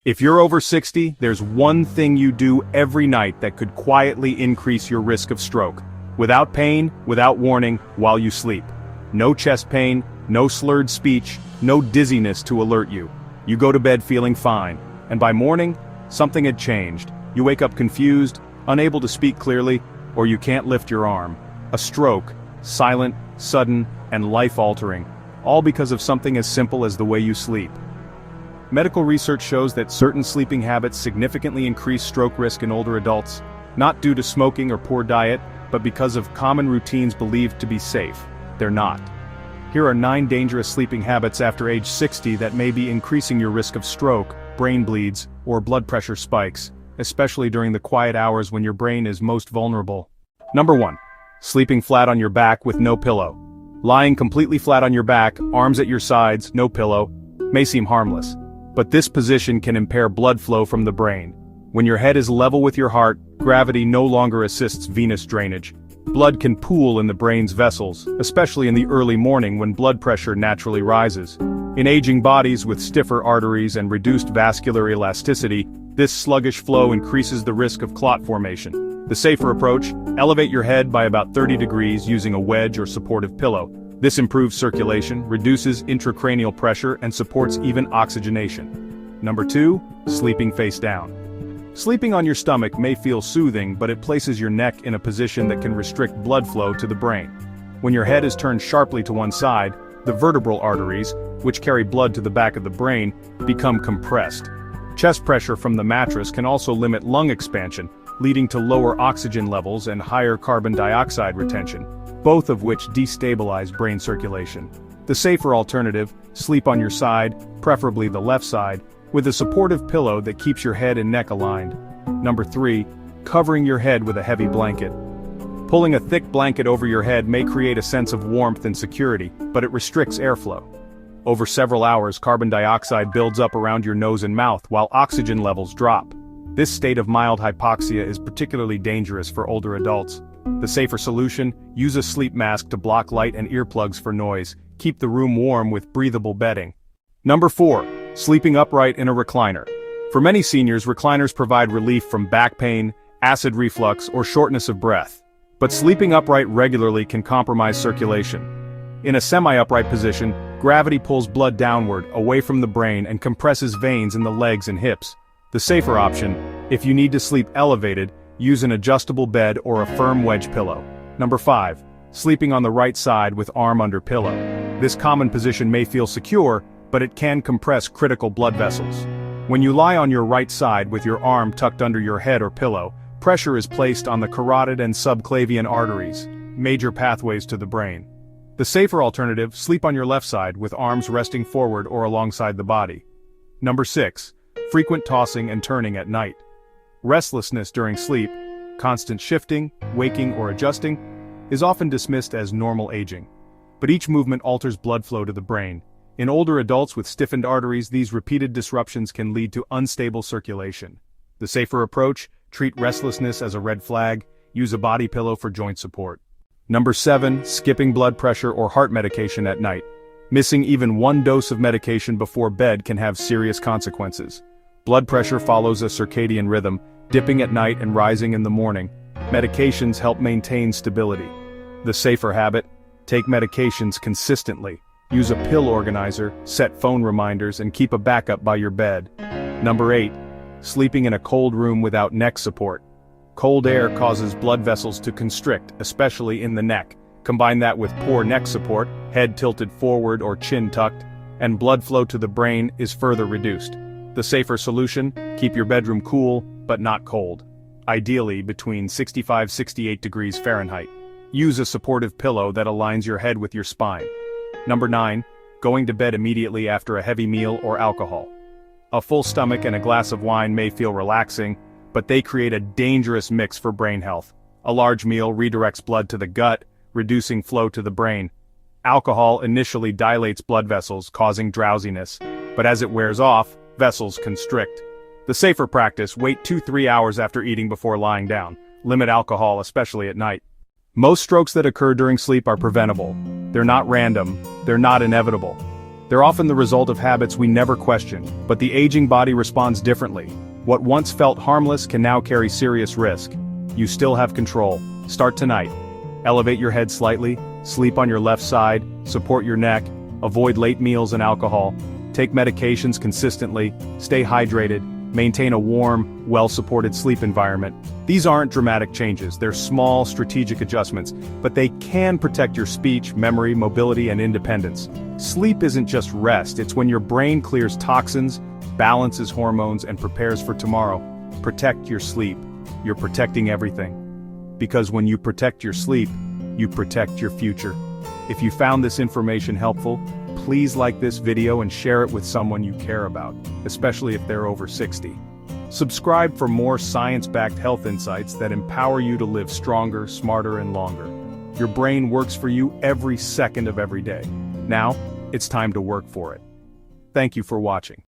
If you're over 60, there's one thing you do every night that could quietly increase your risk of stroke. Without pain, without warning, while you sleep. No chest pain, no slurred speech, no dizziness to alert you. You go to bed feeling fine, and by morning, something had changed. You wake up confused, unable to speak clearly, or you can't lift your arm. A stroke, silent, sudden, and life-altering, all because of something as simple as the way you sleep. Medical research shows that certain sleeping habits significantly increase stroke risk in older adults, not due to smoking or poor diet, but because of common routines believed to be safe. They're not. Here are 9 dangerous sleeping habits after age 60 that may be increasing your risk of stroke, brain bleeds, or blood pressure spikes, especially during the quiet hours when your brain is most vulnerable. Number 1. Sleeping flat on your back with no pillow. Lying completely flat on your back, arms at your sides, no pillow, may seem harmless. But this position can impair blood flow from the brain. When your head is level with your heart, gravity no longer assists venous drainage. Blood can pool in the brain's vessels, especially in the early morning when blood pressure naturally rises. In aging bodies with stiffer arteries and reduced vascular elasticity, this sluggish flow increases the risk of clot formation. The safer approach: elevate your head by about 30 degrees using a wedge or supportive pillow. This improves circulation, reduces intracranial pressure, and supports even oxygenation. Number 2. Sleeping face down. Sleeping on your stomach may feel soothing, but it places your neck in a position that can restrict blood flow to the brain. When your head is turned sharply to one side, the vertebral arteries, which carry blood to the back of the brain, become compressed. Chest pressure from the mattress can also limit lung expansion, leading to lower oxygen levels and higher carbon dioxide retention, both of which destabilize brain circulation. The safer alternative: sleep on your side, preferably the left side, with a supportive pillow that keeps your head and neck aligned. Number 3. Covering your head with a heavy blanket. Pulling a thick blanket over your head may create a sense of warmth and security, but it restricts airflow. Over several hours, carbon dioxide builds up around your nose and mouth while oxygen levels drop. This state of mild hypoxia is particularly dangerous for older adults. The safer solution: use a sleep mask to block light and earplugs for noise. Keep the room warm with breathable bedding. Number 4. Sleeping upright in a recliner. For many seniors, recliners provide relief from back pain, acid reflux, or shortness of breath. But sleeping upright regularly can compromise circulation. In a semi-upright position, gravity pulls blood downward, away from the brain, and compresses veins in the legs and hips. The safer option: if you need to sleep elevated, use an adjustable bed or a firm wedge pillow. Number 5. Sleeping on the right side with arm under pillow. This common position may feel secure, but it can compress critical blood vessels. When you lie on your right side with your arm tucked under your head or pillow, pressure is placed on the carotid and subclavian arteries, major pathways to the brain. The safer alternative: sleep on your left side with arms resting forward or alongside the body. Number 6. Frequent tossing and turning at night. Restlessness during sleep, constant shifting, waking, or adjusting, is often dismissed as normal aging. But each movement alters blood flow to the brain. In older adults with stiffened arteries, these repeated disruptions can lead to unstable circulation. The safer approach: treat restlessness as a red flag, use a body pillow for joint support. Number 7. Skipping blood pressure or heart medication at night. Missing even one dose of medication before bed can have serious consequences. Blood pressure follows a circadian rhythm, dipping at night and rising in the morning. Medications help maintain stability. The safer habit: take medications consistently. Use a pill organizer, set phone reminders, and keep a backup by your bed. Number 8. Sleeping in a cold room without neck support. Cold air causes blood vessels to constrict, especially in the neck. Combine that with poor neck support, head tilted forward or chin tucked, and blood flow to the brain is further reduced. The safer solution: keep your bedroom cool, but not cold. Ideally between 65–68 degrees Fahrenheit. Use a supportive pillow that aligns your head with your spine. Number 9. Going to bed immediately after a heavy meal or alcohol. A full stomach and a glass of wine may feel relaxing, but they create a dangerous mix for brain health. A large meal redirects blood to the gut, reducing flow to the brain. Alcohol initially dilates blood vessels, causing drowsiness, but as it wears off, vessels constrict. The safer practice: wait 2–3 hours after eating before lying down. Limit alcohol, especially at night. Most strokes that occur during sleep are preventable. They're not random, they're not inevitable. They're often the result of habits we never questioned, but the aging body responds differently. What once felt harmless can now carry serious risk. You still have control. Start tonight. Elevate your head slightly, sleep on your left side, support your neck, avoid late meals and alcohol, take medications consistently, stay hydrated, maintain a warm, well-supported sleep environment. These aren't dramatic changes, they're small, strategic adjustments, but they can protect your speech, memory, mobility, and independence. Sleep isn't just rest, it's when your brain clears toxins, balances hormones, and prepares for tomorrow. Protect your sleep. You're protecting everything. Because when you protect your sleep, you protect your future. If you found this information helpful, please like this video and share it with someone you care about, especially if they're over 60. Subscribe for more science-backed health insights that empower you to live stronger, smarter, and longer. Your brain works for you every second of every day. Now, it's time to work for it. Thank you for watching.